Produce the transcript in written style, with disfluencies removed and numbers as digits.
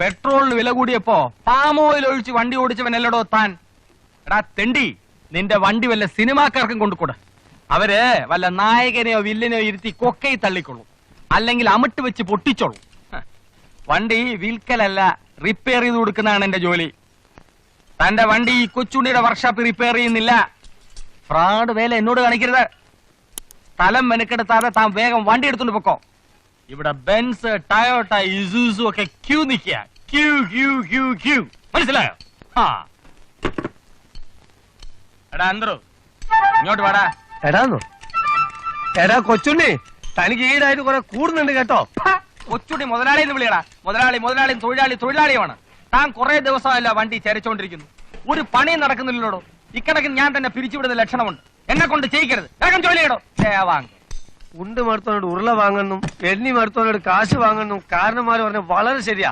പെട്രോളിന് വില കൂടിയപ്പോ palm oil ഒഴിച്ച് വണ്ടി ഓടിച്ചവനല്ലടോ താൻ. എടാ തെണ്ടി, നിന്റെ വണ്ടി വല്ല സിനിമാക്കാർക്കും കൊണ്ടുകൂടെ. അവര് വല്ല നായകനെയോ വില്ലനെയോ ഇരുത്തി കൊക്കയിൽ തള്ളിക്കൊള്ളു, അല്ലെങ്കിൽ അമിട്ട് വെച്ച് പൊട്ടിച്ചോളൂ. വണ്ടി വിൽക്കലല്ല, റിപ്പയർ ചെയ്ത് കൊടുക്കുന്നതാണ് എന്റെ ജോലി. തന്റെ വണ്ടി ഈ കൊച്ചുണ്ണിയുടെ വർക്ക്ഷോപ്പിൽ റിപ്പയർ ചെയ്യുന്നില്ല. ഫ്രോഡ് വേല എന്നോട് കാണിക്കരുത്. സ്ഥലം മെനക്കെടുത്താതെ താൻ വേഗം വണ്ടി എടുത്തോണ്ട് പൊക്കോ. ഇവിടെ ബെൻസ്, ടയോട്ട, ഇസൂസു ഒക്കെ ക്യൂ നിൽക്കുക. ക്യൂ ക്യൂ ക്യൂ ക്യൂ, മനസ്സിലായോ? ആ എടാ അന്തരോ, ഇങ്ങോട്ട് വാടാ. എടാ കൊച്ചുണ്ണി, തനിക്ക് ഈടായിട്ട് കുറെ കൂടുന്നുണ്ട് കേട്ടോ. കൊച്ചുണ്ണി മുതലാളി എന്ന് വിളിയടാ. മുതലാളി മുതലാളി, തൊഴിലാളി തൊഴിലാളിയുമാണ്. താൻ കുറെ ദിവസമല്ല വണ്ടി ചരച്ചോണ്ടിരിക്കുന്നു. ഒരു പണിയും നടക്കുന്നില്ലല്ലോ. ഇക്കണക്കിന് ഞാൻ തന്നെ പിരിച്ചുവിടുന്ന ലക്ഷണമുണ്ട്. എന്നെ കൊണ്ട് ചെയ്യിക്കരുത്. വേഗം ജോലി ചെയ്യടോ. ഉണ്ട് മടുത്തോനോട് ഉരുള വാങ്ങുന്നു, എണ്ണി മടുത്തോനോട് കാശ് വാങ്ങുന്നു. കാരണന്മാര് പറഞ്ഞ വളരെ ശരിയാ.